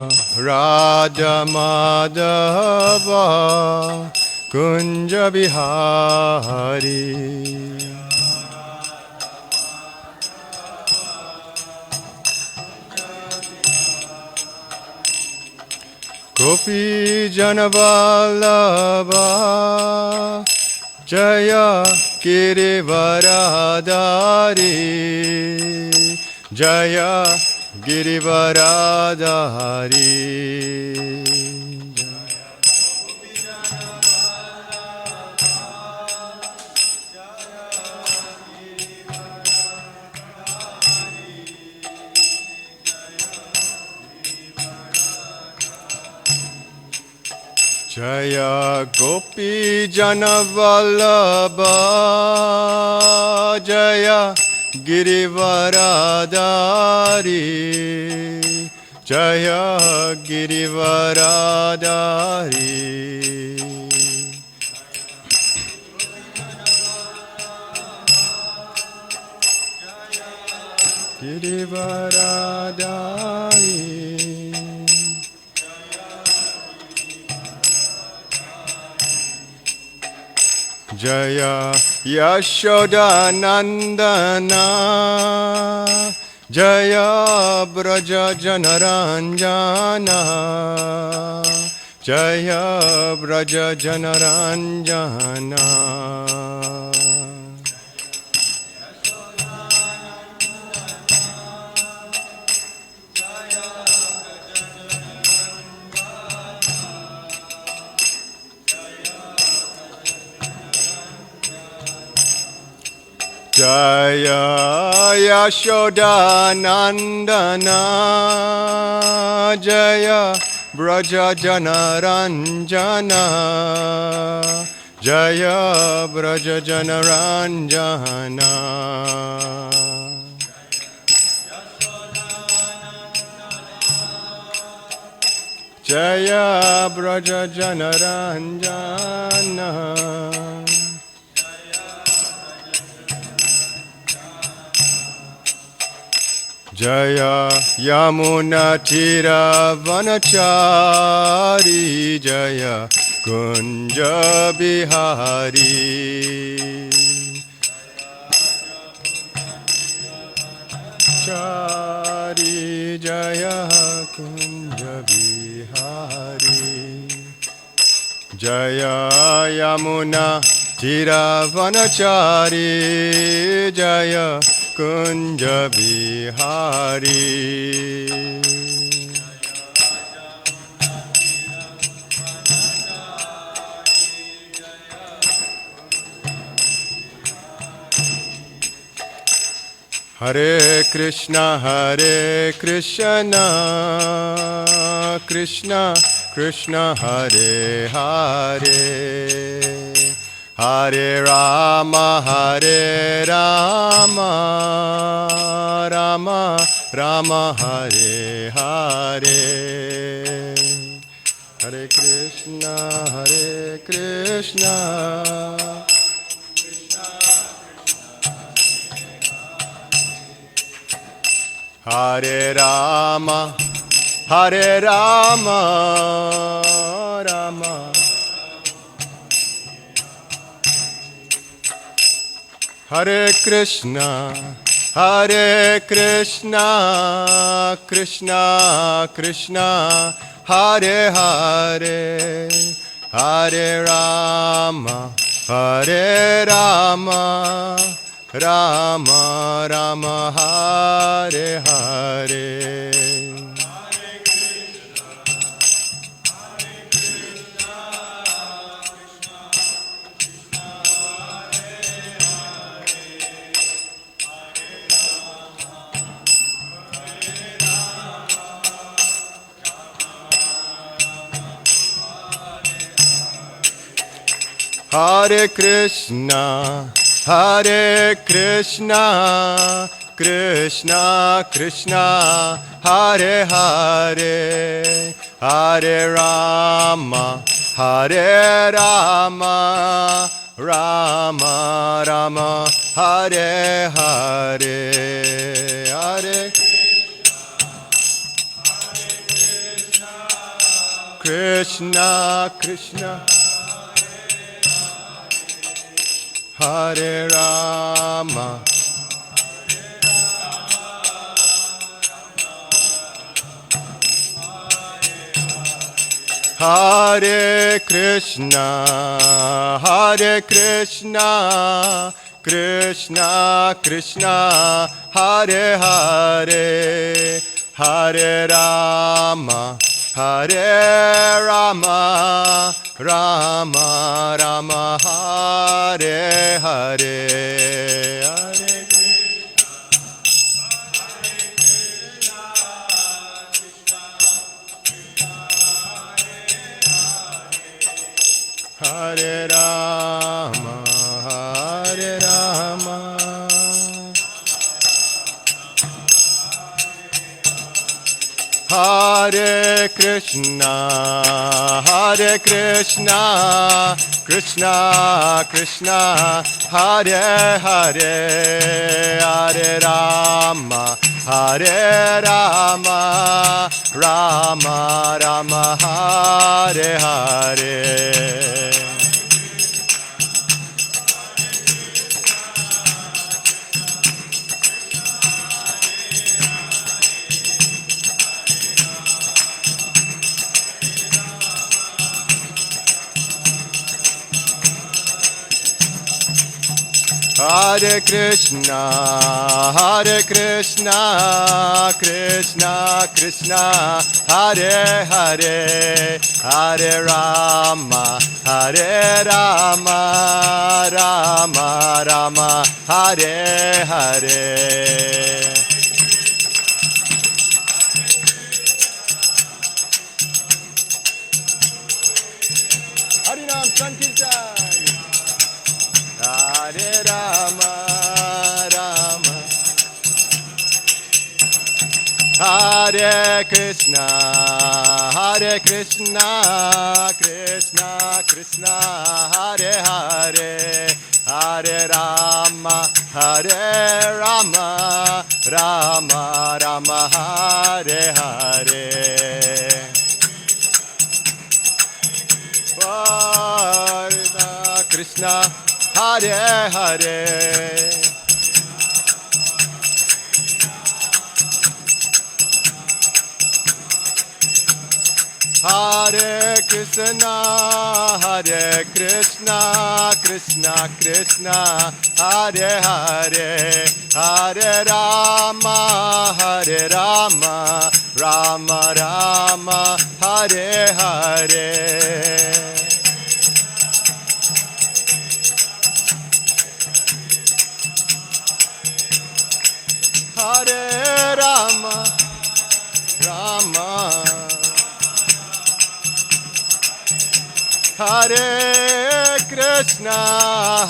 Radha Madhava Kunja Bihari Gopi Janavallabha Jaya Girivaradari Jaya Girivaradari Jaya Gopi Janavallabha Jaya Girivaradari Jaya Girivaradari Girivaradari Jaya Yashoda Nandana Jaya Braja Janaranjana Jaya Braja Janaranjana Jaya Yashoda Nandana Jaya Braja Janaranjana Jaya Braja Janaranjana Jaya Braja Janaranjana Jaya Yamuna Tira Vanachari Jaya Kunja Bihari Chari Jaya Kunja Bihari Jaya Yamuna Tira Vanachari Jaya Kunja Bihari Hare Krishna Krishna Krishna Hare Hare Hare Rama Rama Rama Hare Hare Hare Krishna Hare Rama Rama Hare Krishna Krishna Krishna Hare Hare Hare Rama Rama Rama Hare Hare Hare Krishna Krishna Krishna Hare Hare Hare Rama Rama Rama Hare Hare Hare Krishna Krishna Hare Rama Hare Krishna Krishna Krishna Hare Hare Hare Rama Rama Rama Hare Hare Hare Rama Hare Rama Hare Krishna Krishna Krishna Hare Hare Hare Rama Rama Rama Hare Hare Hare Krishna Krishna Krishna Hare Hare Hare Rama Rama Rama Hare Hare Harinam Sankirtan Hare Rama Rama Hare Krishna Krishna Krishna Hare Hare Hare Rama Rama Rama Hare Hare Krishna Hare Hare Hare Krishna Krishna Hare Hare Hare Rama Rama Rama Hare Hare Hare Rama Rama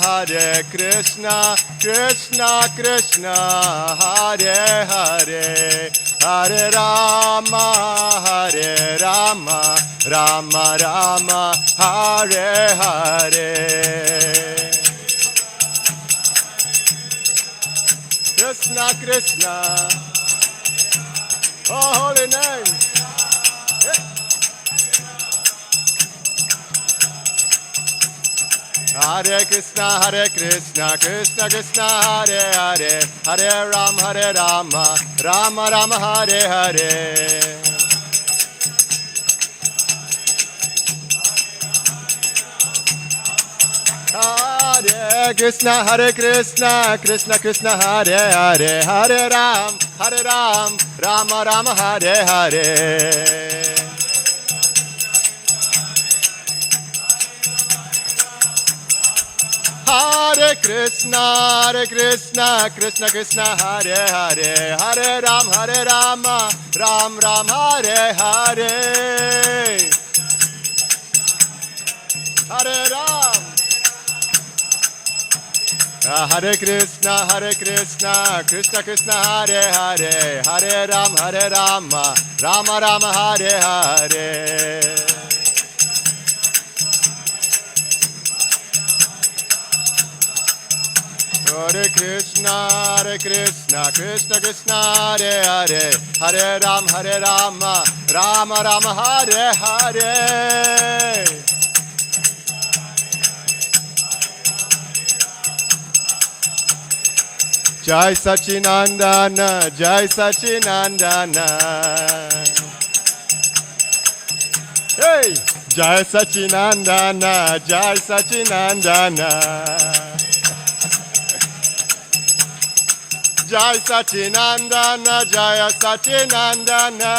Hare Krishna Krishna Hare Hare Hare Rama Rama Rama Hare Hare Krishna oh holy name Hare Krishna Krishna Hare Hare Hare Rama Rama Hare Hare Hare Krishna Krishna Hare Hare Hare Ram Rama Hare Hare Hare Krishna Krishna Hare Hare Hare Rama Ram Hare Hare Hare Ram Hare Krishna Krishna Hare Hare Hare Rama Rama Hare Hare Hare Krishna Krishna, Krishna Krishna, Hare Hare, Hare Rama, Rama Rama, Hare Hare. Jai Sachinandana, Jai Sachinandana. Hey! Jai Sachinandana, Jai Sachinandana. Jai Sachinandana, Jai Sachinandana.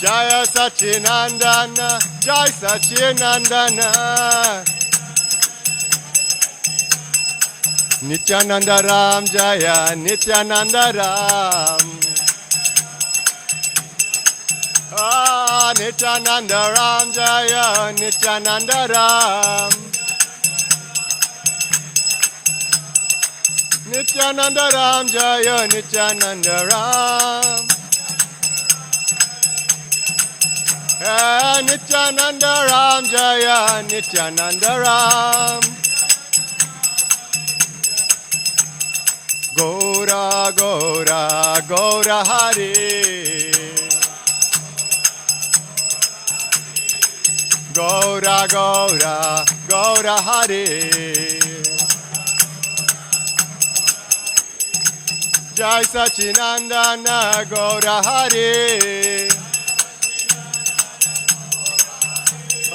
Jai Sachinandana, Jai Sachinandana. Nityananda Ram Jaya, Nityananda Ram. Ah, Nityananda Ram Jaya, Nityananda Ram. Nityananda Ram Jaya, Nityananda Ram. Nityananda Ram Jaya, Nityananda Ram. Gaura, Gaura, Gaura Hari. Gaura, Gaura, Gaura Hari. Jai Sachinandana, Gaura Hari.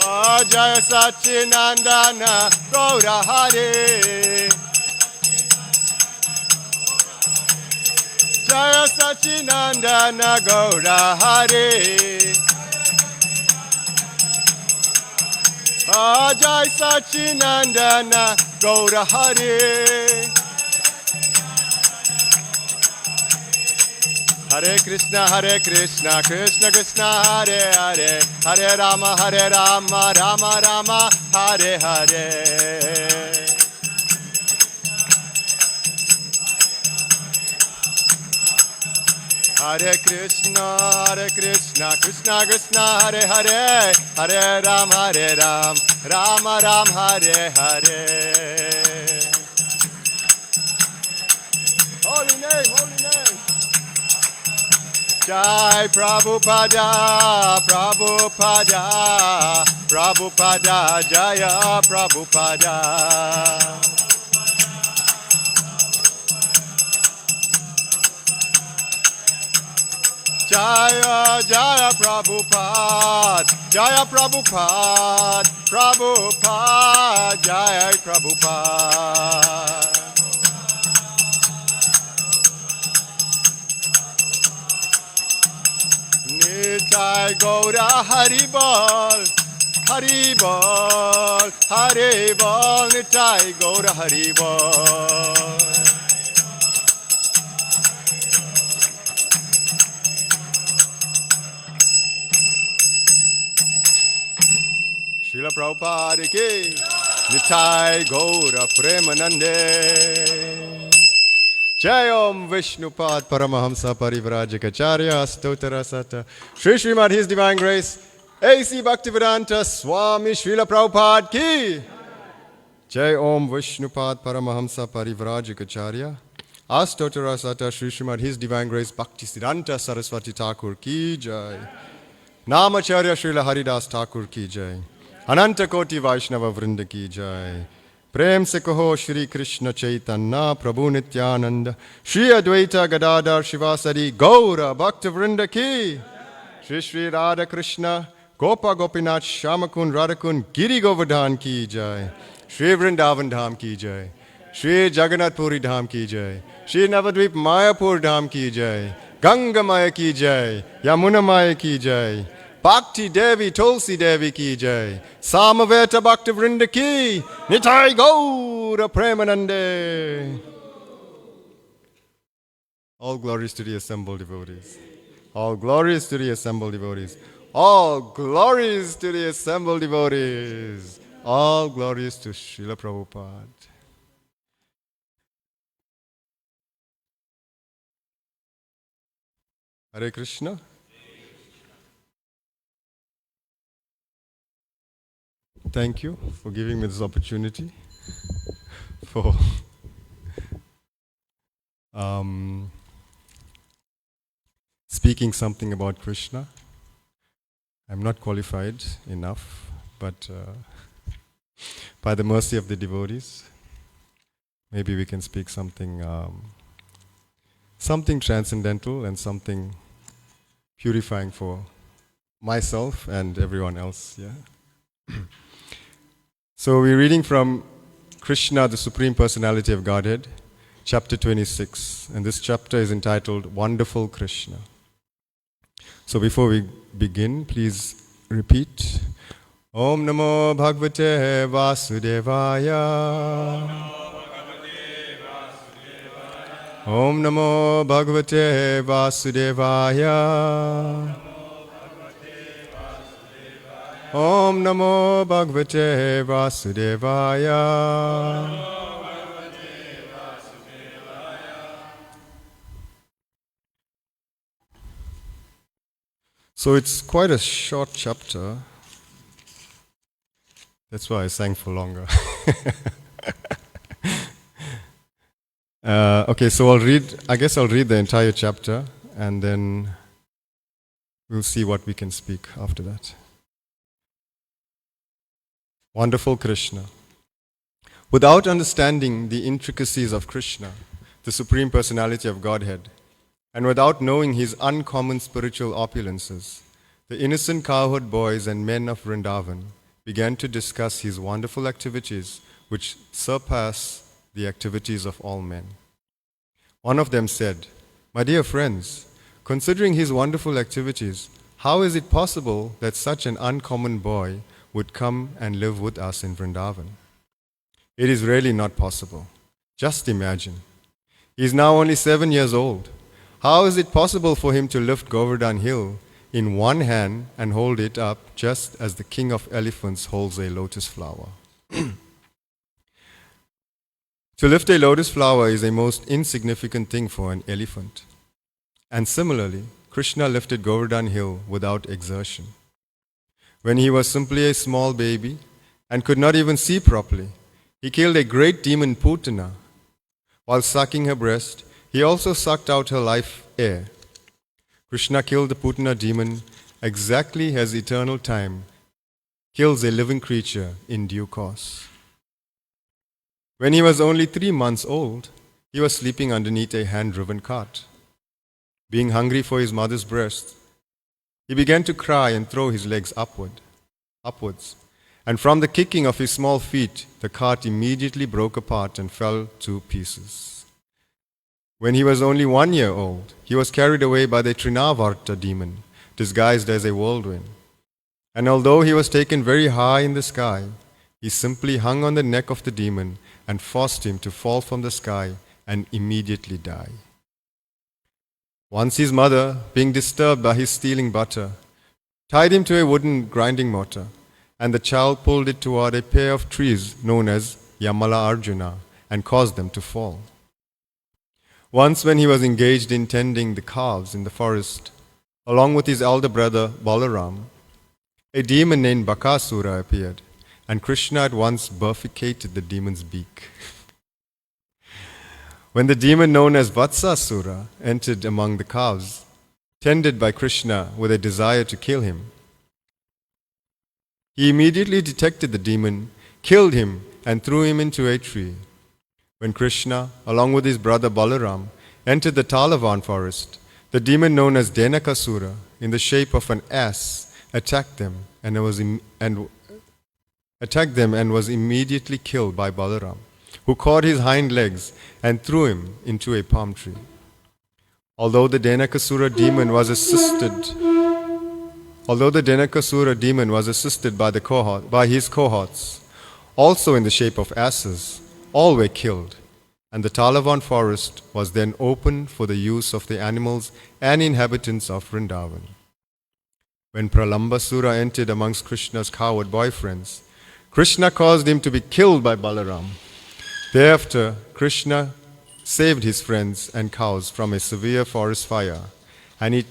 Oh, Jai Sachinandana, Gaura Hari. Jai Sachinandana, Gaura Hari. Oh, Jai Sachinandana, Gaura Hari. Hare Krishna, Krishna Krishna, Hare Hare, Hare Rama, Rama Rama, Hare Hare. Hare Krishna, Krishna Krishna, Hare Hare, Hare Ram, Rama Ram, Hare Hare. Holy name, holy name. Jai Prabhupada, Prabhupada, Prabhupada, Jaya Prabhupada. Jaya, Jaya Prabhupada, Jaya Prabhupada, Prabhupada, Jaya Prabhupada. Nitai Gaura Haribol, Haribol, Haribol, Nitai Gaura Haribol. Srila Prabhupada ki, Nitai Gaura Premanande. Jai Om Vishnupad Paramahamsa Parivrajikacharya Stotara Sata Shri Srimad His Divine Grace A.C. Bhaktivedanta Swami Srila Prabhupada ki. Jai Om Vishnupad Paramahamsa Parivrajikacharya Astotara Sata Shri Srimad His Divine Grace Bhaktisiddhanta Saraswati Thakur ki Jai. Namacharya Srila Haridas Thakur ki Jai. Ananta Koti Vaishnava Vrinda ki Jai. प्रेम से कहो श्री कृष्ण चैतन्य प्रभु नित्यानंद श्री अद्वैत गदाधर शिवासरी गौर भक्त वृंद की श्री श्री राधा कृष्ण गोपा गोपीनाथ श्यामकुंड राधाकुंड गिरि गोवर्धन की जय श्री वृंदावन धाम की जय श्री जगन्नाथपुरी धाम की जय श्री नवद्वीप मायापुर धाम की जय गंगा माया की जय यमुना माया की जय Bhakti Devi, Tulsi Devi ki jai. Samaveta Bhakti Vrinda ki. Nitai Gaura Premanande. All glories to the assembled devotees. All glories to the assembled devotees. All glories to the assembled devotees. All glories to Srila Prabhupada. Hare Krishna. Thank you for giving me this opportunity. for um, speaking something about Krishna. I'm not qualified enough, but by the mercy of the devotees, maybe we can speak something something transcendental and something purifying for myself and everyone else. Yeah. So we're reading from Krishna, the Supreme Personality of Godhead, chapter 26, and this chapter is entitled Wonderful Krishna. So before we begin, please repeat. Om Namo Bhagavate Vasudevaya. Om Namo Bhagavate Vasudevaya. Om Namo Bhagavate Vasudevaya. So it's quite a short chapter. That's why I sang for longer. Okay, so I'll read the entire chapter and then we'll see what we can speak after that. Wonderful Krishna. Without understanding the intricacies of Krishna, the Supreme Personality of Godhead, and without knowing his uncommon spiritual opulences, the innocent cowherd boys and men of Vrindavan began to discuss his wonderful activities which surpass the activities of all men. One of them said, "My dear friends, considering his wonderful activities, how is it possible that such an uncommon boy would come and live with us in Vrindavan? It is really not possible. Just imagine. He is now only 7 years old. How is it possible for him to lift Govardhan Hill in one hand and hold it up just as the king of elephants holds a lotus flower?" To lift a lotus flower is a most insignificant thing for an elephant. And similarly, Krishna lifted Govardhan Hill without exertion. When he was simply a small baby and could not even see properly, he killed a great demon Putana. While sucking her breast, he also sucked out her life air. Krishna killed the Putana demon exactly as eternal time kills a living creature in due course. When he was only 3 months old, he was sleeping underneath a hand-driven cart. Being hungry for his mother's breast, he began to cry and throw his legs upwards. And from the kicking of his small feet, the cart immediately broke apart and fell to pieces. When he was only 1 year old, he was carried away by the Trinavarta demon, disguised as a whirlwind. And although he was taken very high in the sky, he simply hung on the neck of the demon and forced him to fall from the sky and immediately die. Once his mother, being disturbed by his stealing butter, tied him to a wooden grinding mortar, and the child pulled it toward a pair of trees known as Yamala Arjuna and caused them to fall. Once when he was engaged in tending the calves in the forest, along with his elder brother Balaram, a demon named Bakasura appeared, and Krishna at once bifurcated the demon's beak. When the demon known as Vatsasura entered among the calves, tended by Krishna with a desire to kill him, he immediately detected the demon, killed him, and threw him into a tree. When Krishna, along with his brother Balaram, entered the Talavan forest, the demon known as Denakasura, in the shape of an ass, attacked them and was immediately killed by Balaram, who caught his hind legs and threw him into a palm tree. Although the Denakasura demon was assisted by his cohorts, also in the shape of asses, all were killed, and the Talavan forest was then opened for the use of the animals and inhabitants of Vrindavan. When Pralambasura entered amongst Krishna's coward boyfriends, Krishna caused him to be killed by Balaram. Thereafter, Krishna saved his friends and cows from a severe forest fire, and he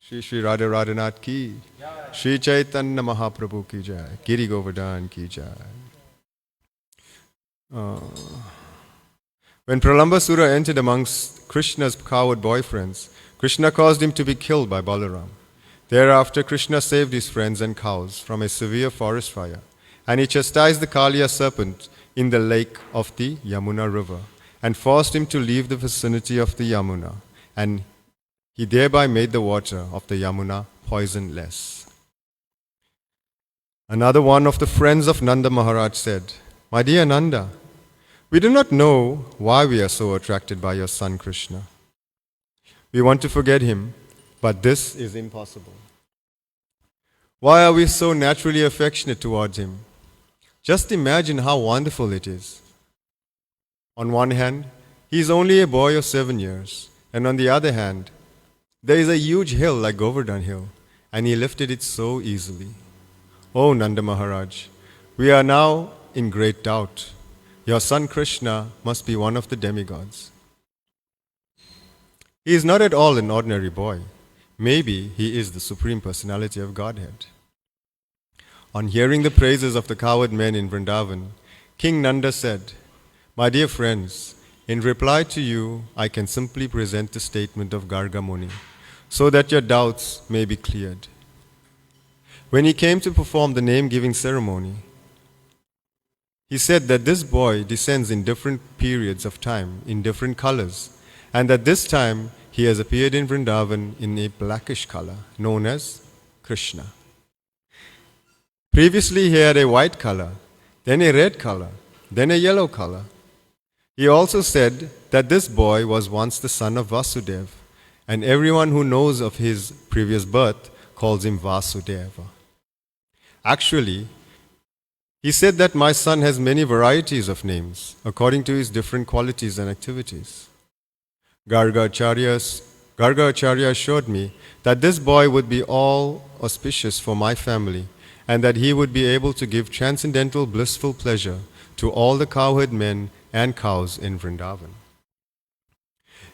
Shri Radha Radhanath ki, Shri Chaitanya Mahaprabhu ki jai, Giri Govardhan ki jai. When Pralambasura entered amongst Krishna's coward boyfriends, Krishna caused him to be killed by Balaram. Thereafter, Krishna saved his friends and cows from a severe forest fire, and he chastised the Kaliya serpent in the lake of the Yamuna river, and forced him to leave the vicinity of the Yamuna, and he thereby made the water of the Yamuna poisonless. Another one of the friends of Nanda Maharaj said, "My dear Nanda, we do not know why we are so attracted by your son Krishna. We want to forget him, but this is impossible. Why are we so naturally affectionate towards him? Just imagine how wonderful it is. On one hand, he is only a boy of 7 years, and on the other hand, there is a huge hill like Govardhan Hill, and he lifted it so easily. Oh Nanda Maharaj, we are now in great doubt. Your son Krishna must be one of the demigods. He is not at all an ordinary boy. Maybe he is the Supreme Personality of Godhead." On hearing the praises of the coward men in Vrindavan, King Nanda said, "My dear friends, in reply to you, I can simply present the statement of Garga Muni, so that your doubts may be cleared. When he came to perform the name-giving ceremony, he said that this boy descends in different periods of time, in different colors, and that this time he has appeared in Vrindavan in a blackish color, known as Krishna. Previously he had a white color, then a red color, then a yellow color. He also said that this boy was once the son of Vasudeva, and everyone who knows of his previous birth calls him Vasudeva. Actually, he said that my son has many varieties of names according to his different qualities and activities. Garga Acharya assured me that this boy would be all auspicious for my family and that he would be able to give transcendental blissful pleasure to all the cowherd men and cows in Vrindavan.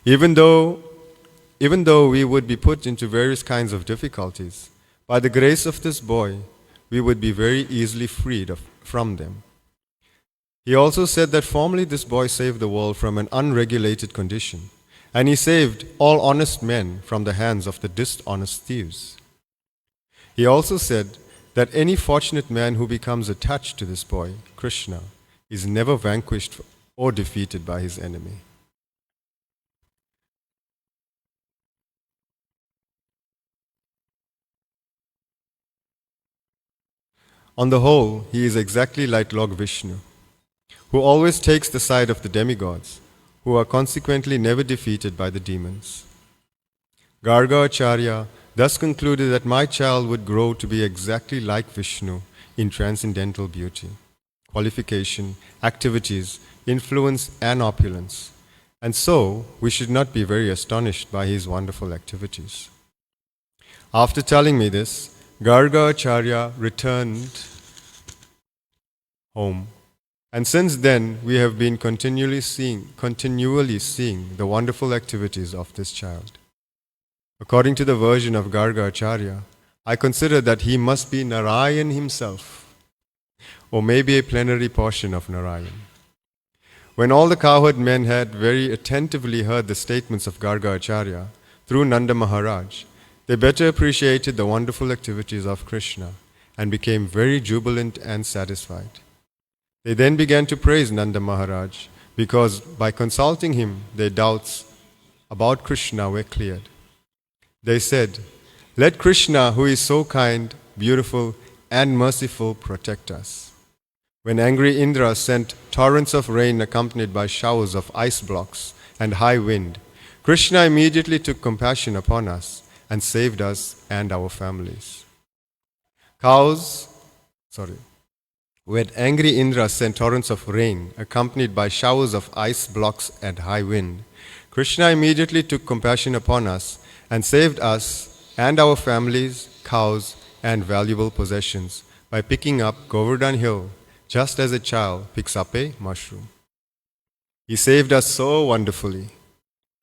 Even though we would be put into various kinds of difficulties, by the grace of this boy, we would be very easily freed from them. He also said that formerly this boy saved the world from an unregulated condition, and he saved all honest men from the hands of the dishonest thieves. He also said that any fortunate man who becomes attached to this boy, Krishna, is never vanquished or defeated by his enemy. On the whole, he is exactly like Lord Vishnu, who always takes the side of the demigods, who are consequently never defeated by the demons. Garga Acharya thus concluded that my child would grow to be exactly like Vishnu in transcendental beauty, qualification, activities, influence, and opulence, and so we should not be very astonished by his wonderful activities. After telling me this, Garga Acharya returned home, and since then we have been continually seeing the wonderful activities of this child. According to the version of Garga Acharya, I consider that he must be Narayan himself, or maybe a plenary portion of Narayan. When all the cowherd men had very attentively heard the statements of Garga Acharya through Nanda Maharaj, they better appreciated the wonderful activities of Krishna and became very jubilant and satisfied. They then began to praise Nanda Maharaj because by consulting him, their doubts about Krishna were cleared. They said, "Let Krishna, who is so kind, beautiful, and merciful, protect us." When angry Indra sent torrents of rain accompanied by showers of ice blocks and high wind, Krishna immediately took compassion upon us and saved us and our families. When angry Indra sent torrents of rain accompanied by showers of ice blocks and high wind, Krishna immediately took compassion upon us and saved us and our families, cows, and valuable possessions by picking up Govardhan Hill just as a child picks up a mushroom. He saved us so wonderfully.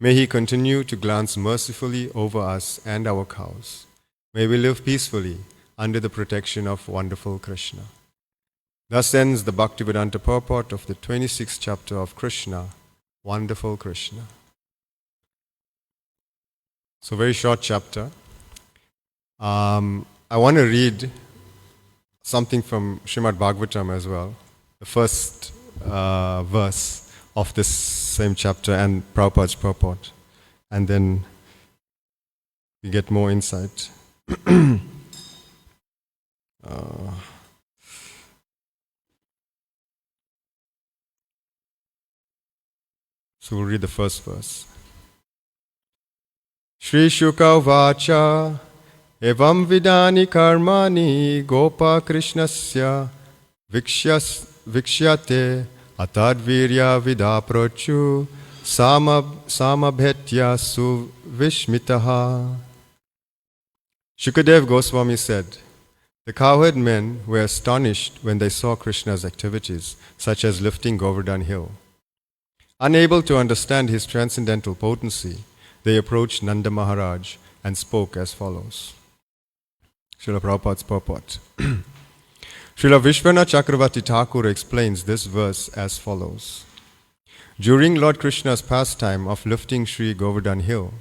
May he continue to glance mercifully over us and our cows. May we live peacefully under the protection of wonderful Krishna. Thus ends the Bhaktivedanta purport of the 26th chapter of Krishna, Wonderful Krishna. So, very short chapter. I want to read something from Srimad Bhagavatam as well, the first verse of this same chapter and Prabhupada's purport, and then we get more insight. So we'll read the first verse. Shri Shuka Vacha Evam Vidani Karmani Gopa Krishnasya Viksyate Atadvirya Vidaprochu Samabhetya Suvishmitaha. Shukadev Goswami said, the cowherd men were astonished when they saw Krishna's activities, such as lifting Govardhan hill. Unable to understand his transcendental potency, they approached Nanda Maharaj and spoke as follows. Srila Prabhupada's purport. Srila Vishwanath Chakravarti Thakur explains this verse as follows. During Lord Krishna's pastime of lifting Sri Govardhan hill,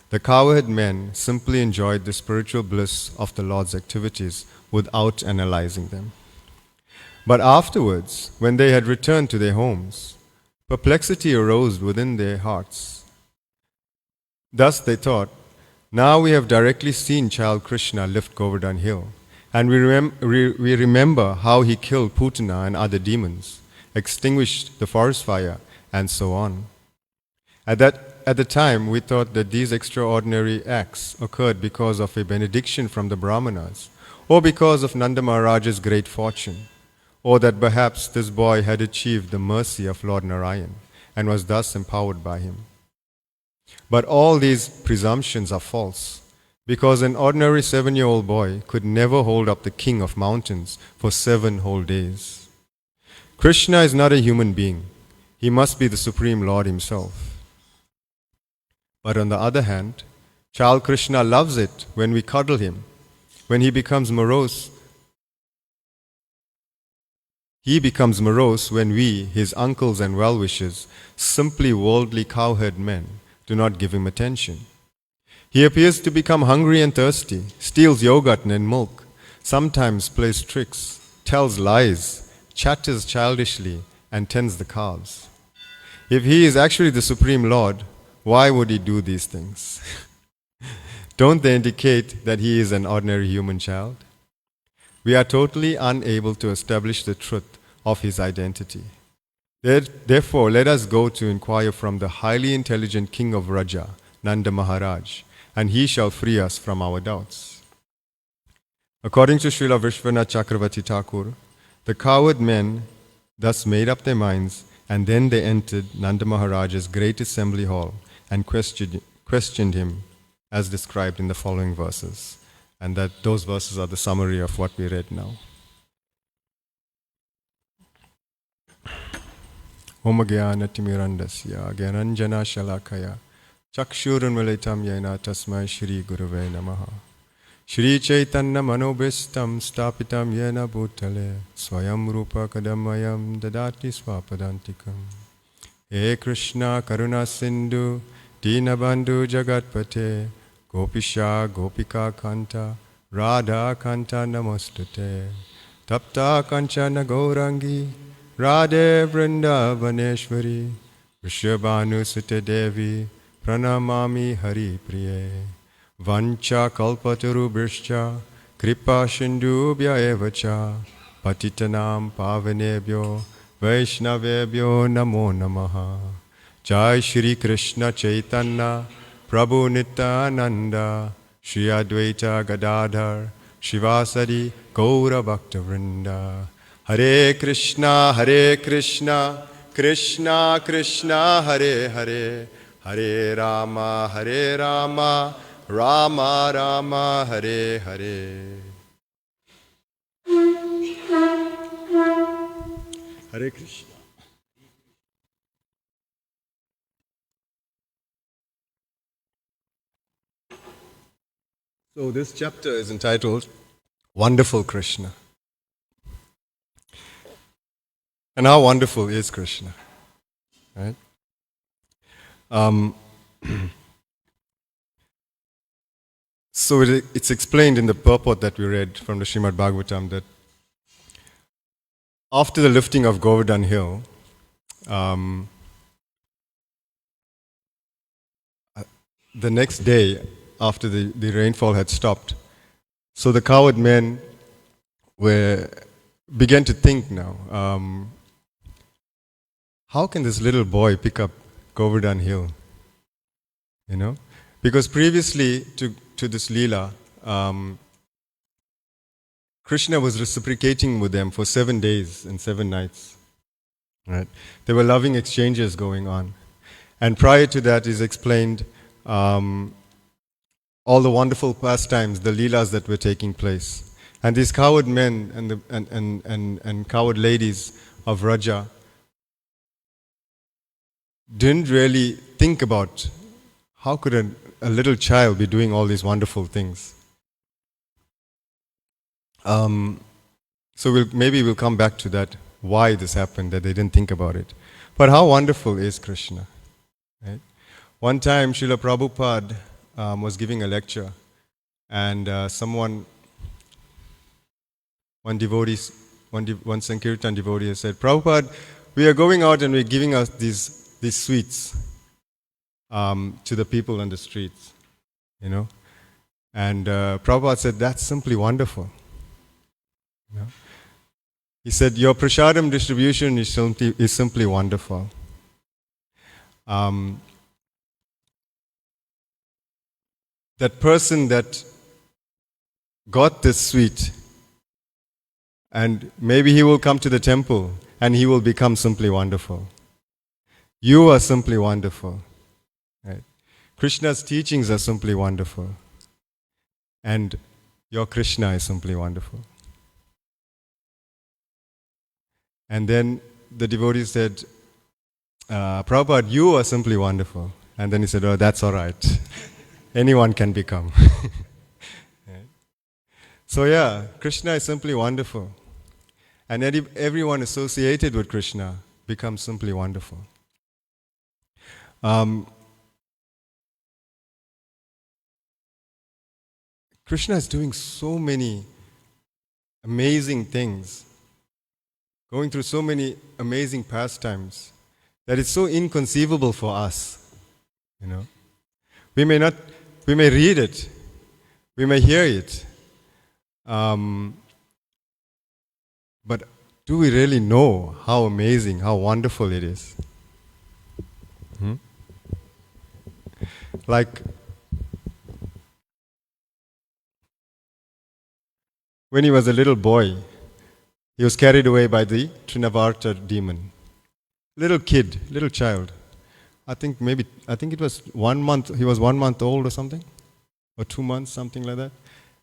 the cowherd men simply enjoyed the spiritual bliss of the Lord's activities without analyzing them. But afterwards, when they had returned to their homes, perplexity arose within their hearts. Thus they thought, now we have directly seen child Krishna lift Govardhan hill, and we remember how he killed Putana and other demons, extinguished the forest fire, and so on. At the time, we thought that these extraordinary acts occurred because of a benediction from the Brahmanas, or because of Nanda Maharaj's great fortune, or that perhaps this boy had achieved the mercy of Lord Narayan and was thus empowered by him. But all these presumptions are false, because an ordinary 7-year-old boy could never hold up the king of mountains for 7 whole days. Krishna is not a human being. He must be the Supreme Lord himself. But on the other hand, child Krishna loves it when we cuddle him. When he becomes morose when we, his uncles and well-wishers, simply worldly cowherd men, do not give him attention. He appears to become hungry and thirsty, steals yogurt and milk, sometimes plays tricks, tells lies, chatters childishly, and tends the cows. If he is actually the Supreme Lord, why would he do these things? Don't they indicate that he is an ordinary human child? We are totally unable to establish the truth of his identity. Therefore, let us go to inquire from the highly intelligent king of Raja, Nanda Maharaj, and he shall free us from our doubts. According to Srila Vishwanath Chakravarti Thakur, the cowherd men thus made up their minds, and then they entered Nanda Maharaj's great assembly hall and questioned him as described in the following verses. And those verses are the summary of what we read now. Om Gyana Timirandasya Gyananjana Shalakaya Chakshurunmilitam Yena Tasmai Shri Gurave Namaha Shri Chaitanya Manobhistam Stapitam Yena Bhutale Swayam Rupa Kadamayam Dadati Swapadantikam. He Krishna Karuna Sindhu Dinabandhu Jagatpate Gopisha Gopika Kanta Radha Kanta Namostate Tapta Kanchana Gaurangi Radhe Vrindavaneshwari Vrishabhanu Sute Devi Pranamami Hari Priye Vancha Kalpataru Bhrishcha Kripa Shindubhya Evacha Patitanam Pavanebhyo Vaishnavebhyo Namo Namaha. Jai Shri Krishna Chaitanya Prabhu Nityananda Shri Advaita Gadadhar Shivasari Gaura Bhakta Vrinda. Hare Krishna, Krishna Krishna, Hare Hare, Hare Rama, Rama Rama, Hare Hare. Hare Krishna. So this chapter is entitled Wonderful Krishna. And how wonderful is Krishna, right? Um, so it's explained in the purport that we read from the Srimad Bhagavatam that after the lifting of Govardhan Hill, um, the next day after the rainfall had stopped, so the cowherd men began to think now, how can this little boy pick up Govardhan Hill? You know? Because previously to this Leela, Krishna was reciprocating with them for 7 days and 7 nights. Right? There were loving exchanges going on. And prior to that is explained all the wonderful pastimes, the Leelas that were taking place. And these cowherd men and cowherd ladies of Raja didn't really think about how could a little child be doing all these wonderful things. So maybe we'll come back to that, why this happened, that they didn't think about it. But how wonderful is Krishna? Right? One time, Srila Prabhupada was giving a lecture, and one Sankirtan devotee said, Prabhupada, we are going out and we're giving us these sweets to the people on the streets, you know. And Prabhupada said, that's simply wonderful. You know? He said, your prasadam distribution is simply wonderful. That person that got this sweet, and maybe he will come to the temple and he will become simply wonderful. You are simply wonderful. Right? Krishna's teachings are simply wonderful. And your Krishna is simply wonderful. And then the devotee said, Prabhupada, you are simply wonderful. And then he said, oh, that's all right. Anyone can become. Right? So yeah, Krishna is simply wonderful. And everyone associated with Krishna becomes simply wonderful. Krishna is doing so many amazing things, going through so many amazing pastimes, that it's so inconceivable for us. You know, we may read it, we may hear it, but do we really know how amazing, how wonderful it is? Like, when he was a little boy, he was carried away by the Trinavarta demon. Little kid, little child. I think it was 1 month, he was 1 month old or something, or 2 months, something like that.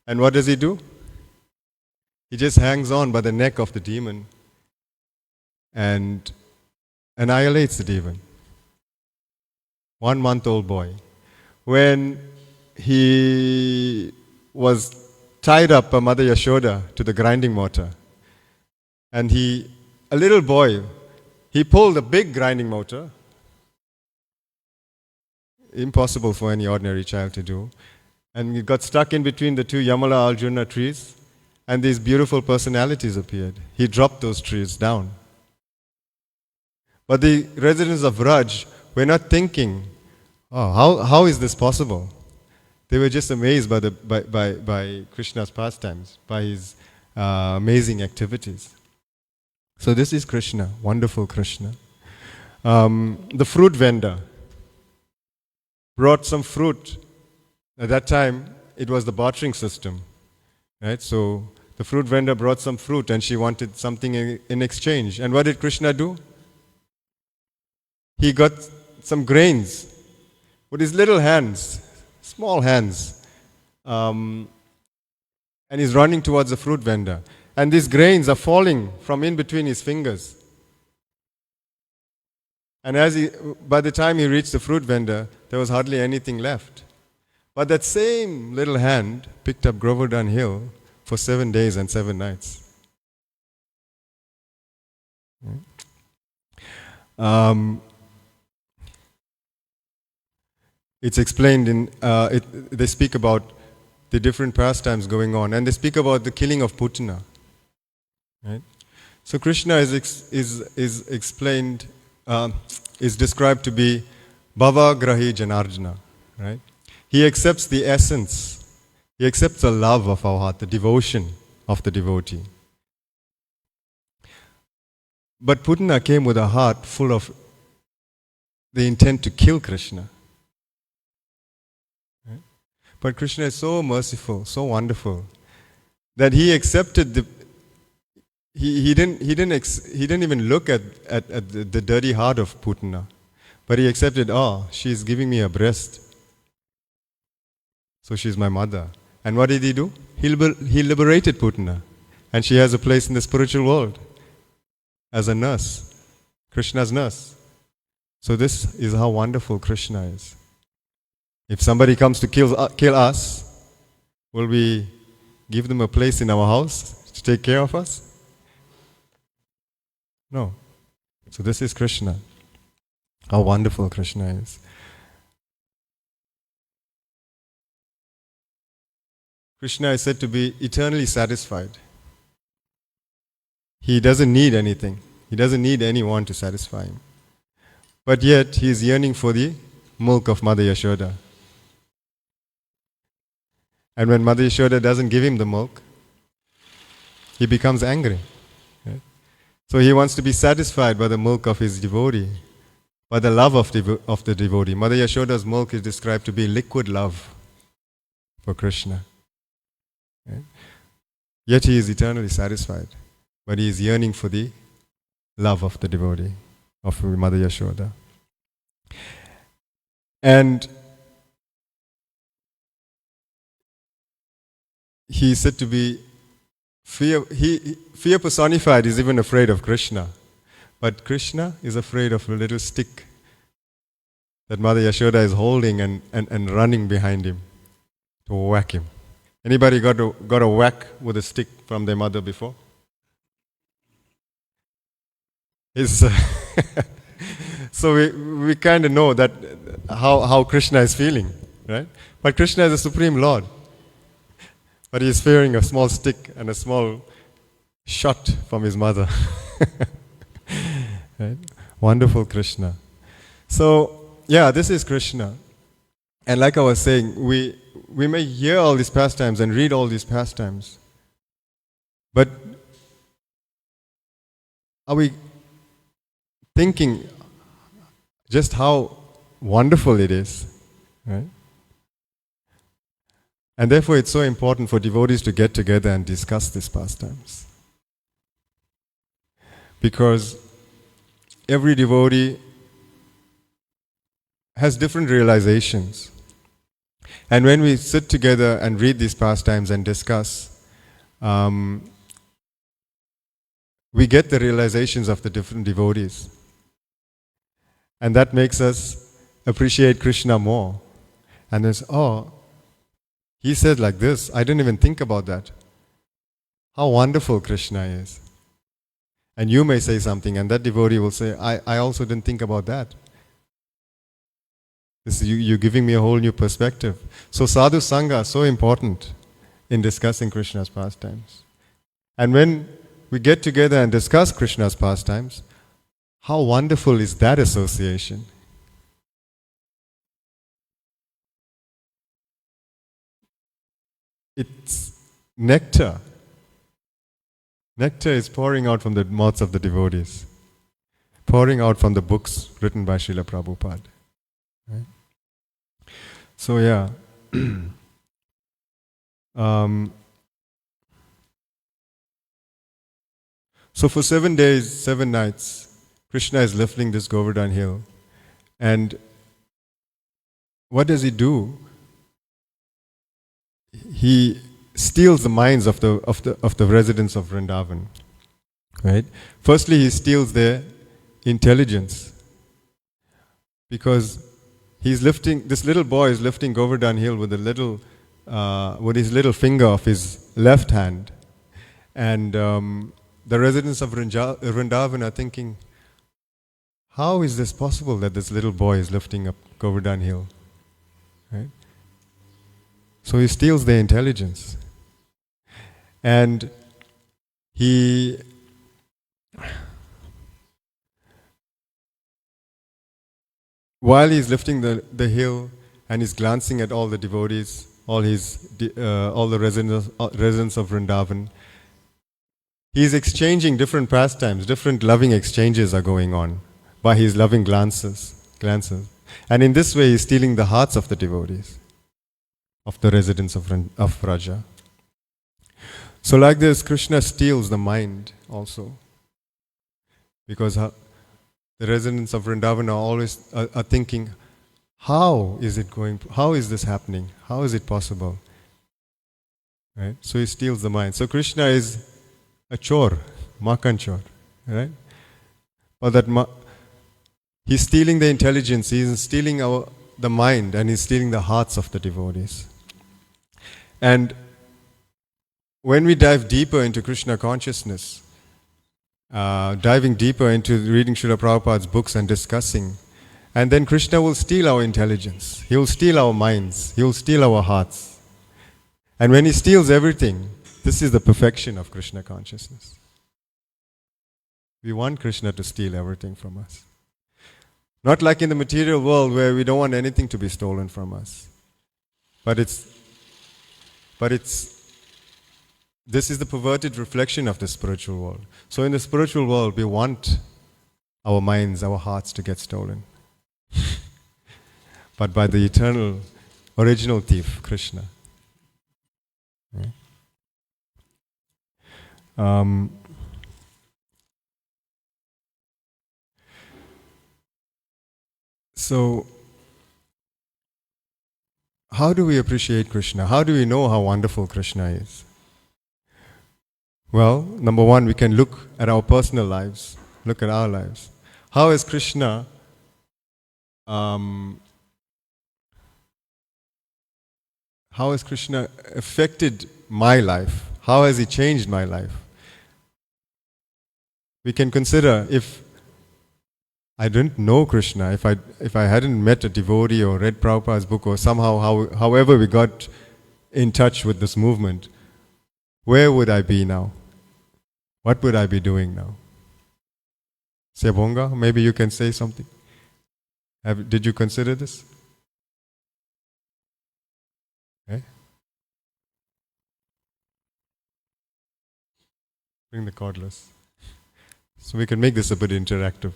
And what does he do? He just hangs on by the neck of the demon and annihilates the demon. 1 month old boy. When he was tied up by Mother Yashoda to the grinding mortar, and a little boy, he pulled a big grinding mortar, impossible for any ordinary child to do, and he got stuck in between the two Yamala Arjuna trees, and these beautiful personalities appeared. He dropped those trees down. But the residents of Raj were not thinking, oh, how is this possible? They were just amazed by Krishna's pastimes, by his amazing activities. So this is Krishna, wonderful Krishna. The fruit vendor brought some fruit. At that time, it was the bartering system, right? So the fruit vendor brought some fruit and she wanted something in exchange. And what did Krishna do? He got some grains with his little hands, small hands, and he's running towards the fruit vendor. And these grains are falling from in between his fingers. And by the time he reached the fruit vendor, there was hardly anything left. But that same little hand picked up Govardhan Hill for 7 days and 7 nights. Um, it's explained in, they speak about the different pastimes going on, and they speak about the killing of Putana. Right? So Krishna is explained, is described to be Bhava Grahi Janarjana. Right? He accepts the essence, he accepts the love of our heart, the devotion of the devotee. But Putana came with a heart full of the intent to kill Krishna. Right? But Krishna is so merciful, so wonderful, that he accepted the. He didn't even look at the dirty heart of Putana, but he accepted. Oh, she's giving me a breast, so she's my mother. And what did he do? He liberated Putana, and she has a place in the spiritual world as a nurse, Krishna's nurse. So this is how wonderful Krishna is. If somebody comes to kill us, will we give them a place in our house to take care of us? No. So this is Krishna. How wonderful Krishna is. Krishna is said to be eternally satisfied. He doesn't need anything. He doesn't need anyone to satisfy him. But yet, he is yearning for the milk of Mother Yashoda. And when Mother Yashoda doesn't give him the milk, he becomes angry. Right? So he wants to be satisfied by the milk of his devotee, by the love of the devotee. Mother Yashoda's milk is described to be liquid love for Krishna. Right? Yet he is eternally satisfied, but he is yearning for the love of the devotee, of Mother Yashoda. And he is said to be fear personified, is even afraid of Krishna. But Krishna is afraid of a little stick that Mother Yashoda is holding and running behind him to whack him. Anybody got a whack with a stick from their mother before? So we kind of know that how Krishna is feeling, right? But Krishna is the Supreme Lord. But he is fearing a small stick and a small shot from his mother. Right? Wonderful Krishna. So, yeah, this is Krishna. And like I was saying, we may hear all these pastimes and read all these pastimes, but are we thinking just how wonderful it is? Right? And therefore it's so important for devotees to get together and discuss these pastimes. Because every devotee has different realizations. And when we sit together and read these pastimes and discuss, we get the realizations of the different devotees. And that makes us appreciate Krishna more. And there's, oh, he said like this, I didn't even think about that. How wonderful Krishna is. And you may say something, and that devotee will say, I also didn't think about that. This is you're giving me a whole new perspective. So sadhu sangha is so important in discussing Krishna's pastimes. And when we get together and discuss Krishna's pastimes, how wonderful is that association? It's nectar. Nectar is pouring out from the mouths of the devotees, pouring out from the books written by Srila Prabhupada. Right? So yeah. So for 7 days, 7 nights, Krishna is lifting this Govardhan hill. And what does he do? He steals the minds of the residents of Vrindavan. Right? Firstly, he steals their intelligence. Because this little boy is lifting Govardhan hill with his little finger of his left hand. And the residents of Vrindavan are thinking, how is this possible that this little boy is lifting up Govardhan hill? Right? So he steals their intelligence. And he while he's lifting the hill and he's glancing at all the devotees, all the residents of Vrindavan, he's exchanging different pastimes, different loving exchanges are going on by his loving glances. And in this way, he's stealing the hearts of the devotees, of the residents of Raja. So like this, Krishna steals the mind also. Because the residents of Vrindavan are always thinking, how is this happening? How is it possible? Right? So he steals the mind. So Krishna is a chor, makan chor, right? Or that he's stealing the intelligence, he's stealing the mind, and he's stealing the hearts of the devotees. And when we dive deeper into Krishna consciousness, diving deeper into reading Srila Prabhupada's books and discussing, and then Krishna will steal our intelligence, he will steal our minds, he will steal our hearts. And when he steals everything, this is the perfection of Krishna consciousness. We want Krishna to steal everything from us. Not like in the material world where we don't want anything to be stolen from us. But this is the perverted reflection of the spiritual world. So in the spiritual world, we want our minds, our hearts to get stolen. But by the eternal, original thief, Krishna. Right? So, how do we appreciate Krishna? How do we know how wonderful Krishna is? Well, number one, we can look at our personal lives, look at our lives. How has Krishna affected my life? How has he changed my life? We can consider, if I didn't know Krishna, if I hadn't met a devotee or read Prabhupada's book, or somehow, however we got in touch with this movement, where would I be now? What would I be doing now? Sebonga, maybe you can say something. Did you consider this? Okay. Bring the cordless. So we can make this a bit interactive.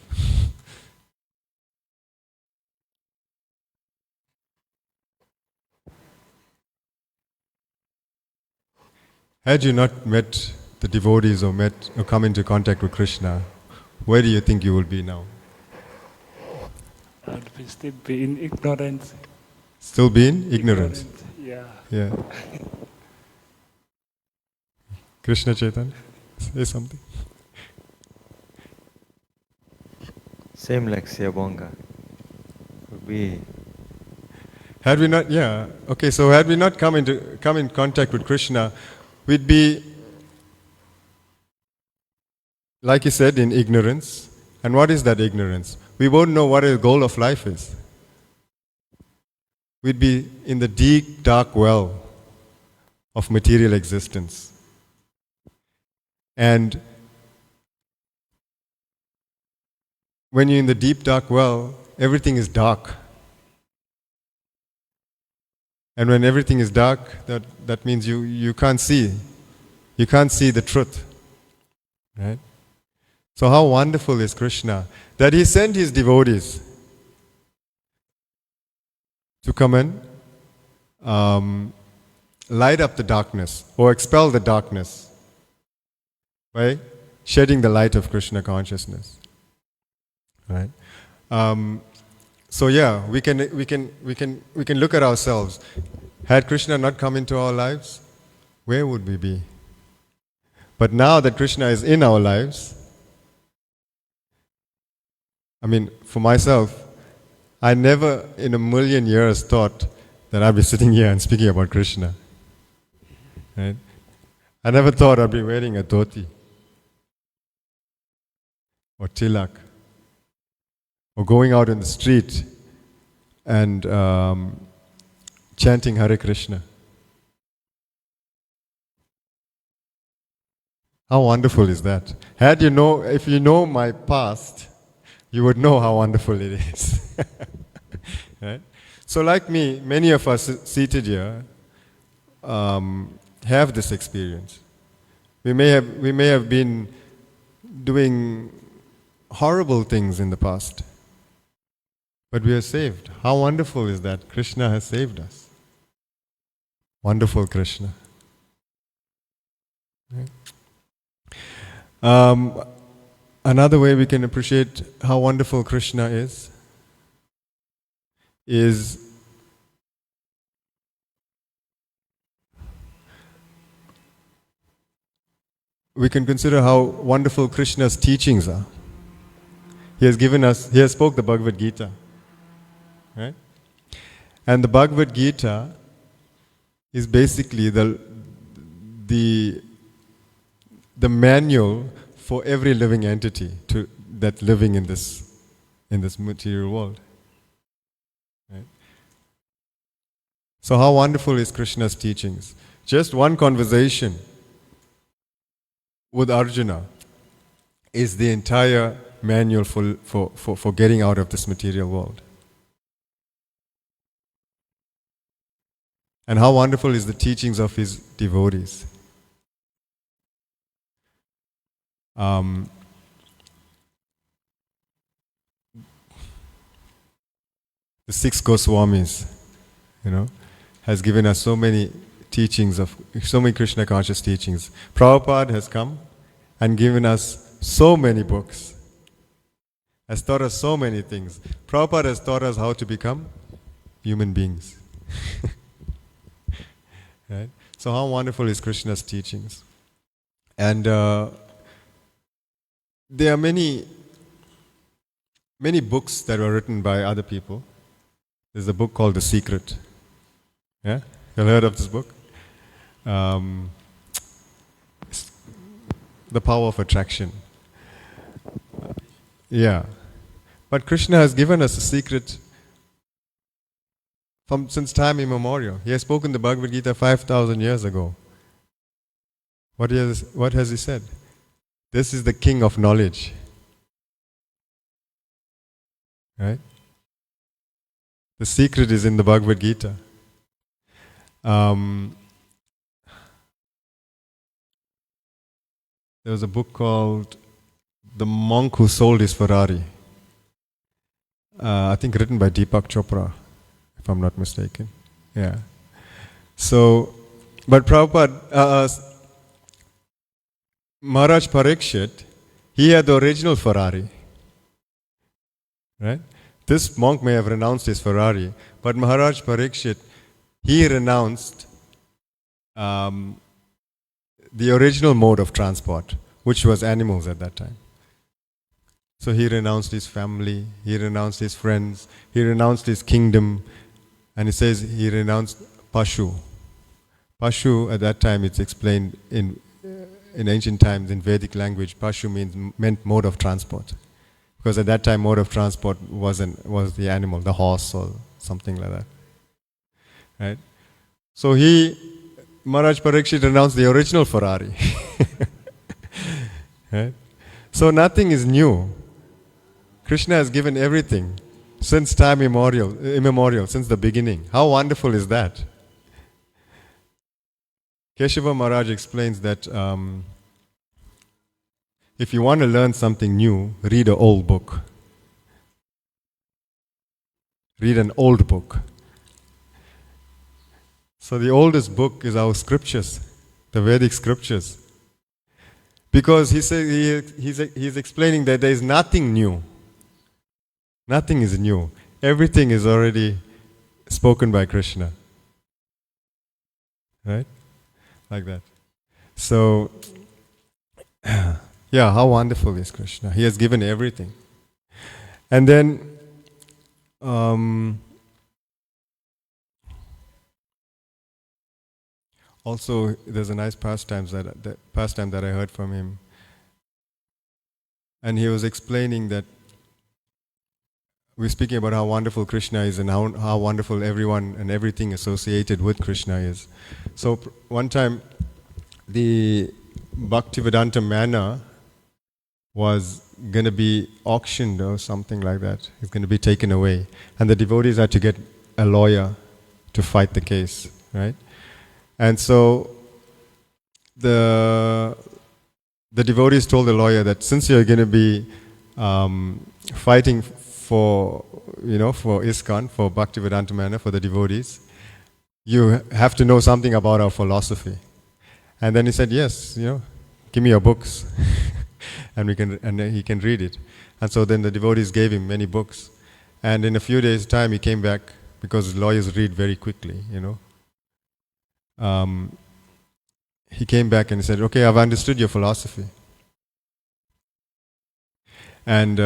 Had you not met the devotees or come into contact with Krishna, where do you think you will be now? I would still be in ignorance. Still be in ignorance? Yeah. Krishna Chaitanya, say something. Same like Siyabonga. Would be. Had we not come in contact with Krishna, we'd be, like he said, in ignorance. And what is that ignorance? We won't know what the goal of life is. We'd be in the deep, dark well of material existence. And when you're in the deep, dark well, everything is dark. And when everything is dark, that means you can't see. You can't see the truth. Right? So how wonderful is Krishna that he sent his devotees to come and light up the darkness or expel the darkness by shedding the light of Krishna consciousness. Right? So yeah, we can look at ourselves. Had Krishna not come into our lives, where would we be? But now that Krishna is in our lives, I mean, for myself, I never in a million years thought that I'd be sitting here and speaking about Krishna. Right? I never thought I'd be wearing a dhoti or tilak. or going out in the street and chanting Hare Krishna. How wonderful is that? If you know my past, you would know how wonderful it is. Right? So like me, many of us seated here have this experience. We may have been doing horrible things in the past, but we are saved. How wonderful is that? Krishna has saved us. Wonderful Krishna. Right? Another way we can appreciate how wonderful Krishna is we can consider how wonderful Krishna's teachings are. He has spoke the Bhagavad Gita. Right? And the Bhagavad Gita is basically the manual for every living entity that's living in this material world. Right? So how wonderful is Krishna's teachings? Just one conversation with Arjuna is the entire manual for getting out of this material world. And how wonderful is the teachings of his devotees. The 6 Goswamis, has given us so many teachings so many Krishna conscious teachings. Prabhupada has come and given us so many books, has taught us so many things. Prabhupada has taught us how to become human beings. Right? So how wonderful is Krishna's teachings? And there are many books that were written by other people. There's a book called The Secret. Yeah? You've heard of this book? The Power of Attraction. Yeah. But Krishna has given us a secret since time immemorial. He has spoken the Bhagavad Gita 5,000 years ago. What has he said? This is the king of knowledge. Right? The secret is in the Bhagavad Gita. There was a book called The Monk Who Sold His Ferrari. I think written by Deepak Chopra, if I'm not mistaken. Yeah. So, but Prabhupada, Maharaj Parikshit, he had the original Ferrari. Right? This monk may have renounced his Ferrari, but Maharaj Parikshit, he renounced the original mode of transport, which was animals at that time. So he renounced his family, he renounced his friends, he renounced his kingdom, and he says he renounced Pashu. Pashu, at that time, it's explained in ancient times in Vedic language, Pashu meant mode of transport. Because at that time, mode of transport was the animal, the horse or something like that. Right? So Maharaj Parikshit renounced the original Ferrari. Right? So nothing is new. Krishna has given everything since time immemorial, since the beginning. How wonderful is that? Keshava Maharaj explains that if you want to learn something new, read an old book. Read an old book. So the oldest book is our scriptures, the Vedic scriptures. Because he's explaining that there is nothing new. Nothing is new. Everything is already spoken by Krishna. Right? Like that. So, yeah, how wonderful is Krishna. He has given everything. And then, also, there's a nice pastime that I heard from him. And he was explaining that we're speaking about how wonderful Krishna is and how wonderful everyone and everything associated with Krishna is. So one time, the Bhaktivedanta manor was going to be auctioned or something like that. It's going to be taken away. And the devotees had to get a lawyer to fight the case, right? And so the devotees told the lawyer that since you're going to be fighting for ISKCON, for Bhaktivedanta manor, for the devotees, you have to know something about our philosophy. And then he said, yes, give me your books. And he can read it. And so then the devotees gave him many books. And in a few days' time, he came back, because lawyers read very quickly, he came back and he said, okay, I've understood your philosophy. And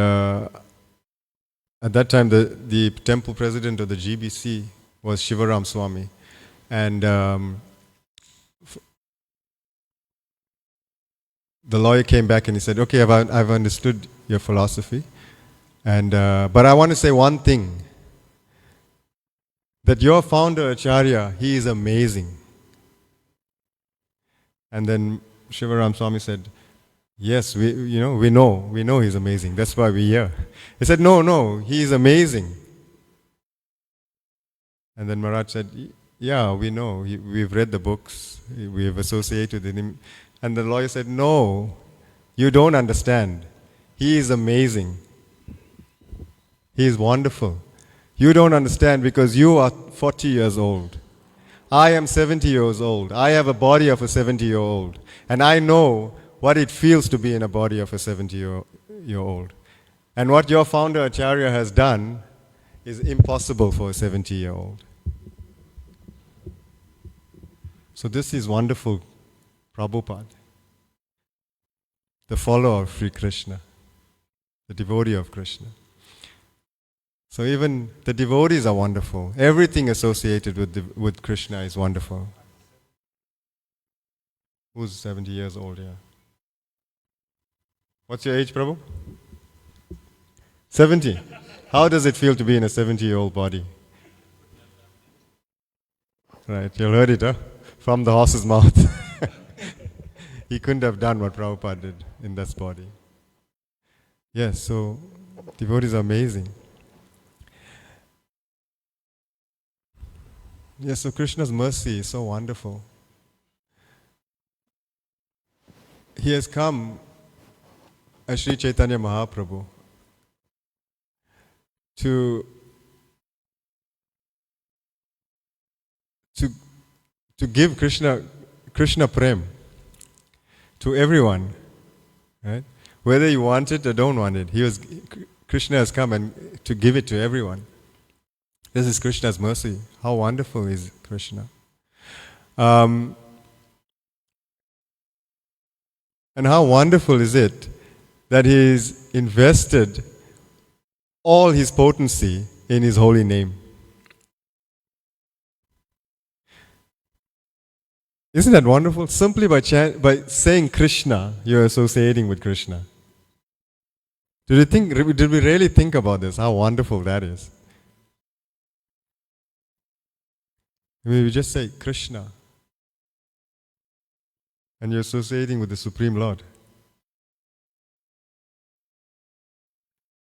at that time, the temple president of the GBC was Shivaram Swami. And the lawyer came back and he said, okay, I've understood your philosophy. And but I want to say one thing, that your founder Acharya, he is amazing. And then Shivaram Swami said, yes, we know he's amazing. That's why we're here. He said, no, he is amazing. And then Maharaj said, yeah, we know. We've read the books. We've associated with him. And the lawyer said, no, you don't understand. He is amazing. He is wonderful. You don't understand because you are 40 years old. I am 70 years old. I have a body of a 70-year-old. And I know what it feels to be in a body of a 70-year-old. And what your founder Acharya has done is impossible for a 70-year-old. So this is wonderful Prabhupada, the follower of Sri Krishna, the devotee of Krishna. So even the devotees are wonderful. Everything associated with Krishna is wonderful. Who's 70 years old here? What's your age, Prabhu? 70. How does it feel to be in a 70-year-old body? Right, you heard it, huh? From the horse's mouth. He couldn't have done what Prabhupada did in this body. Yes, so devotees are amazing. Yes, so Krishna's mercy is so wonderful. He has come as Sri Chaitanya Mahaprabhu to give Krishna Prem to everyone, right? Whether you want it or don't want it, Krishna has come and to give it to everyone. This is Krishna's mercy. How wonderful is Krishna? And how wonderful is it that He's invested all His potency in His holy name. Isn't that wonderful? Simply by saying Krishna, you're associating with Krishna. Did we really think about this? How wonderful that is. I mean, we just say Krishna, and you're associating with the Supreme Lord.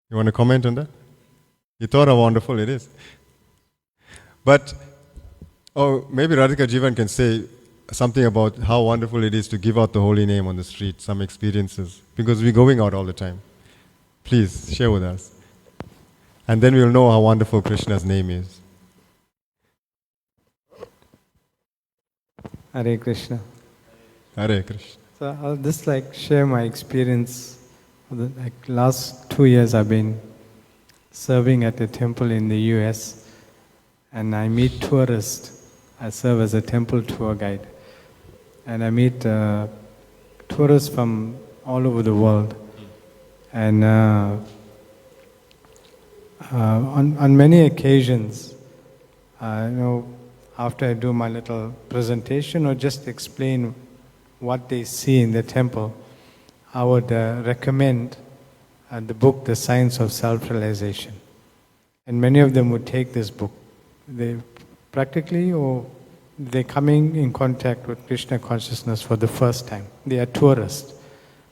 You want to comment on that? You thought how wonderful it is. But, maybe Radhika Jivan can say something about how wonderful it is to give out the holy name on the street, some experiences, because we're going out all the time. Please, share with us. And then we'll know how wonderful Krishna's name is. Hare Krishna. Hare Krishna. So I'll just share my experience. Last 2 years I've been serving at a temple in the US, and I meet tourists. I serve as a temple tour guide, and I meet tourists from all over the world. And on many occasions, after I do my little presentation or just explain what they see in the temple, I would recommend the book, The Science of Self-Realization. And many of them would take this book. They practically, or they're coming in contact with Krishna consciousness for the first time. They are tourists.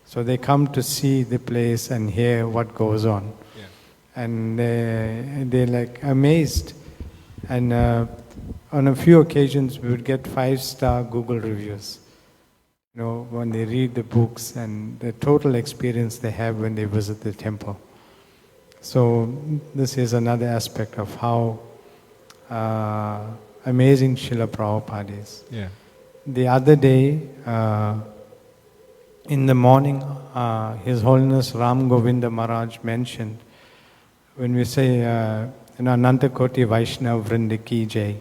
So they come to see the place and hear what goes on. Yeah. And they're like amazed. And on a few occasions we would get 5-star Google reviews. You know, when they read the books and the total experience they have when they visit the temple. So this is another aspect of how amazing Srila Prabhupada is. Yeah. The other day, in the morning, His Holiness Ram Govinda Maharaj mentioned, when we say, Ananta Koti Vaishnava Vrinda Ki Jai,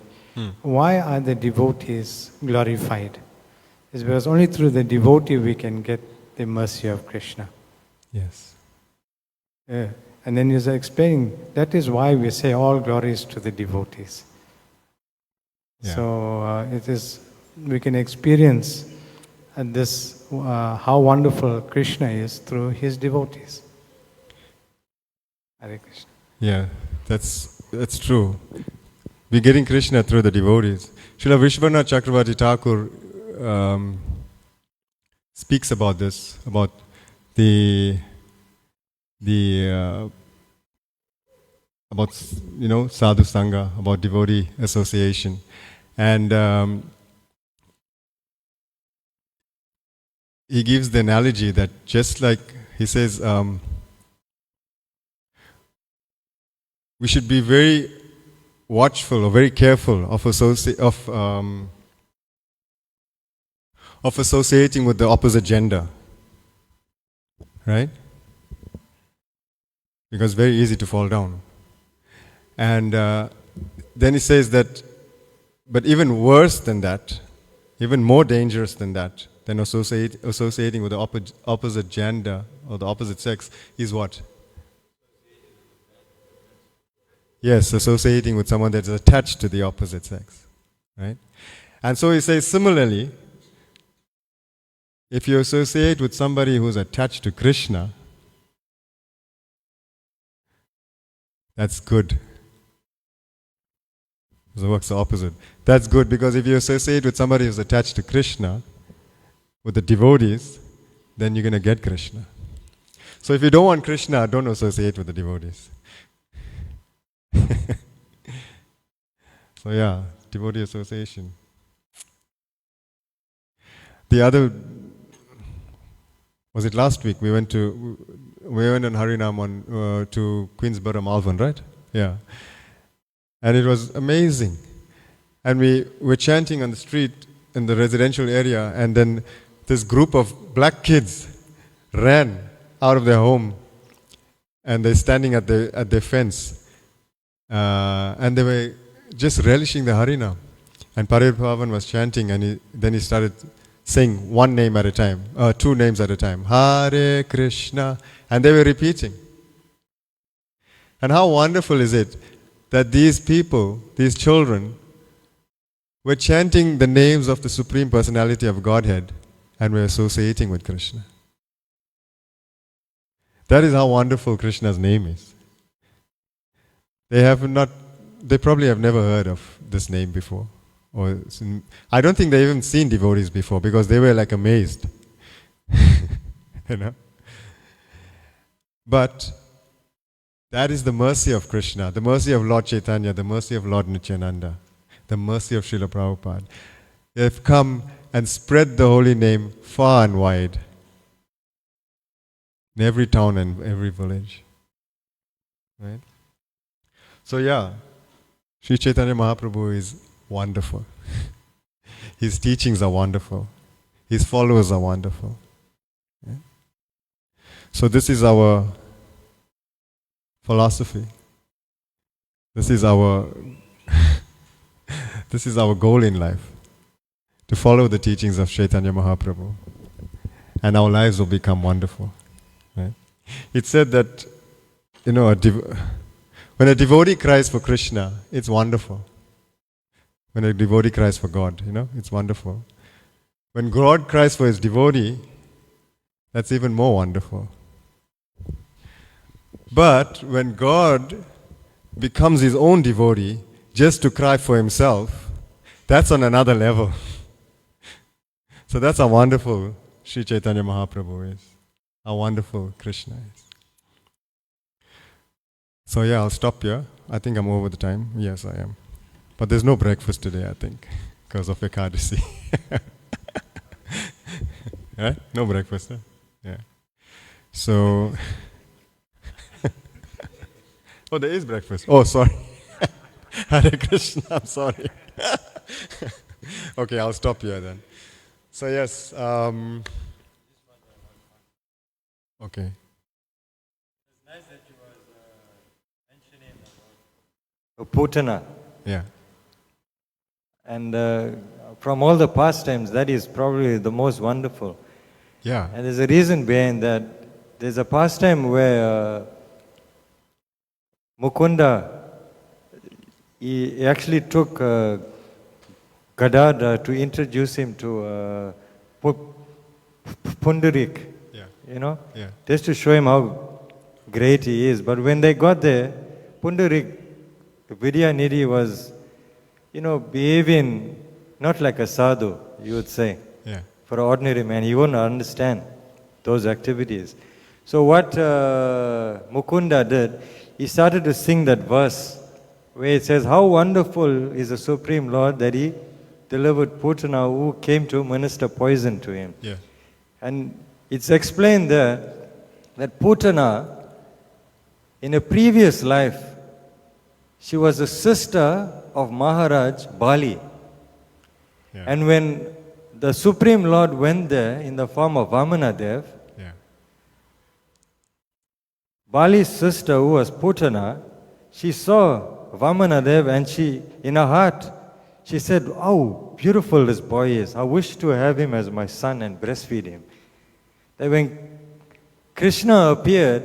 why are the devotees glorified? It's because only through the devotee we can get the mercy of Krishna. Yes. Yeah. And then he's explaining, that is why we say all glories to the devotees. Yeah. So it is, we can experience this, how wonderful Krishna is through his devotees. Hare Krishna. Yeah, that's true. We're getting Krishna through the devotees. Srila Vishwanath Chakravarti Thakur speaks about this, about about sadhu sangha, about devotee association, and he gives the analogy that just like he says, we should be very watchful or very careful of associating with the opposite gender, right? Because it's very easy to fall down. And then he says that, but even worse than that, even more dangerous than that, than associating with the opposite gender or the opposite sex, is what? Yes, associating with someone that is attached to the opposite sex, right? And so he says, similarly, if you associate with somebody who's attached to Krishna, that's good. So it works the opposite. That's good, because if you associate with somebody who's attached to Krishna, with the devotees, then you're going to get Krishna. So if you don't want Krishna, don't associate with the devotees. So yeah, devotee association. The other, was it last week? We went on Harinam to Queensborough, Malvern, right? Yeah. And it was amazing. And we were chanting on the street in the residential area, and then this group of black kids ran out of their home, and they're standing at their fence. And they were just relishing the Harinam. And Parir Pavan was chanting, and then he started saying one name at a time, 2 names at a time. Hare Krishna. And they were repeating. And how wonderful is it that these people, these children, were chanting the names of the Supreme Personality of Godhead and were associating with Krishna. That is how wonderful Krishna's name is. They probably have never heard of this name before. I don't think they even seen devotees before, because they were like amazed. You know? But that is the mercy of Krishna, the mercy of Lord Chaitanya, the mercy of Lord Nityananda, the mercy of Srila Prabhupada. They have come and spread the holy name far and wide, in every town and every village. Right? So yeah, Sri Chaitanya Mahaprabhu is wonderful. His teachings are wonderful. His followers are wonderful. Yeah? So this is our philosophy. This is our this is our goal in life, to follow the teachings of Chaitanya Mahaprabhu, and our lives will become wonderful. Right? It's said that, when a devotee cries for Krishna, it's wonderful. When a devotee cries for God, it's wonderful. When God cries for his devotee, that's even more wonderful. But when God becomes his own devotee just to cry for himself, that's on another level. So that's how wonderful Sri Chaitanya Mahaprabhu is. How wonderful Krishna is. So yeah, I'll stop here. I think I'm over the time. Yes, I am. But there's no breakfast today, I think, because of Ekadasi. Right? No breakfast, huh? Yeah. So... Oh, there is breakfast. Oh, sorry. Hare Krishna, I'm sorry. Okay, I'll stop here then. So yes, okay. Putana. Yeah. And from all the pastimes, that is probably the most wonderful. Yeah. And there's a reason behind that. There's a pastime where Mukunda, he actually took Gadadhar to introduce him to Pundarik, Yeah. just to show him how great he is. But when they got there, Pundarik, Vidyanidhi was, behaving not like a sadhu, you would say. Yeah. For an ordinary man, he wouldn't understand those activities. So what Mukunda did, he started to sing that verse where it says, how wonderful is the Supreme Lord that he delivered Putana who came to minister poison to him. Yeah. And it's explained there that Putana, in a previous life, she was a sister of Maharaj Bali. Yeah. And when the Supreme Lord went there in the form of Vamanadev, Yeah. Bali's sister, who was Putana, she saw Vamanadev and she, in her heart, she said, how beautiful this boy is. I wish to have him as my son and breastfeed him. Then when Krishna appeared,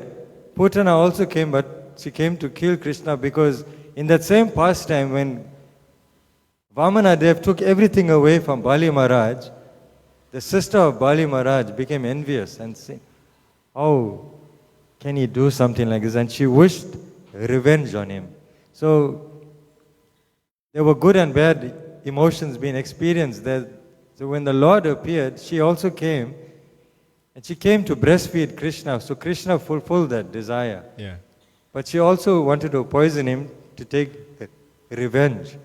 Putana also came, but she came to kill Krishna because in that same pastime when Vamanadev took everything away from Bali Maharaj, the sister of Bali Maharaj became envious and said, how can he do something like this? And she wished revenge on him. So there were good and bad emotions being experienced there. So when the Lord appeared, she also came, and she came to breastfeed Krishna. So Krishna fulfilled that desire. Yeah. But she also wanted to poison him to take revenge.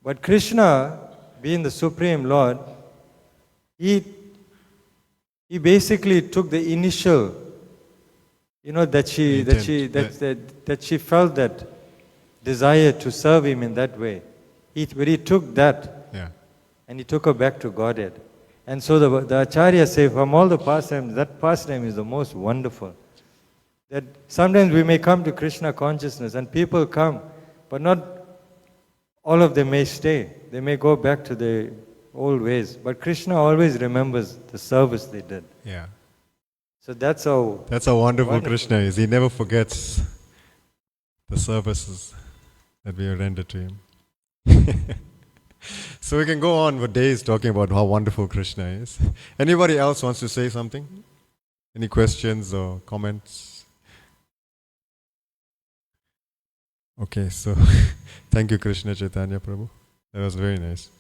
But Krishna, being the Supreme Lord, he basically took the initial, that she felt that desire to serve him in that way. But he took that, Yeah. and he took her back to Godhead. And so the Acharya say, from all the pastimes, that pastime is the most wonderful. That sometimes we may come to Krishna consciousness and people come, but not all of them may stay. They may go back to the old ways. But Krishna always remembers the service they did. Yeah. So that's how wonderful Krishna is. He never forgets the services that we render to him. So we can go on for days talking about how wonderful Krishna is. Anybody else wants to say something? Any questions or comments? Okay, so thank you, Krishna Chaitanya Prabhu. That was very nice.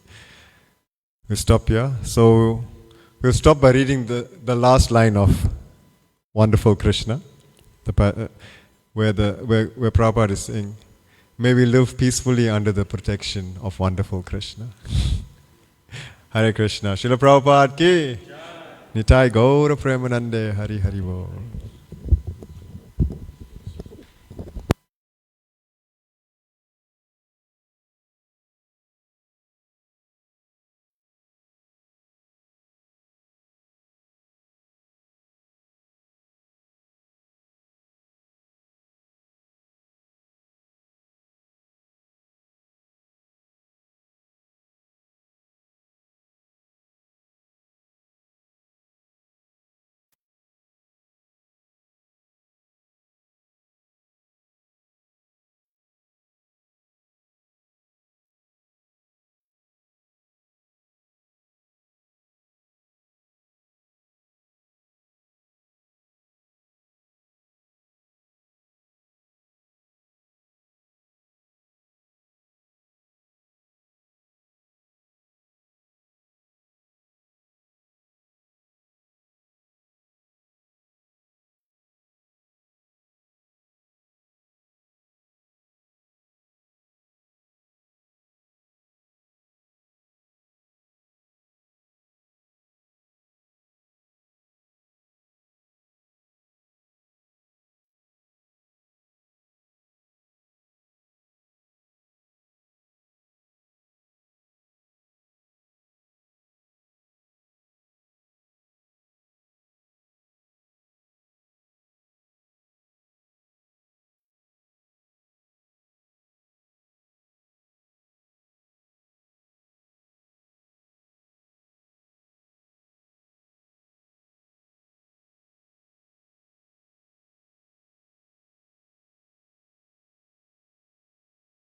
We'll stop here. So we'll stop by reading the last line of Wonderful Krishna, where Prabhupada is saying, may we live peacefully under the protection of wonderful Krishna. Hare Krishna. Srila Prabhupada ki. Nitai Gaura Premanande Hari Hari Bol.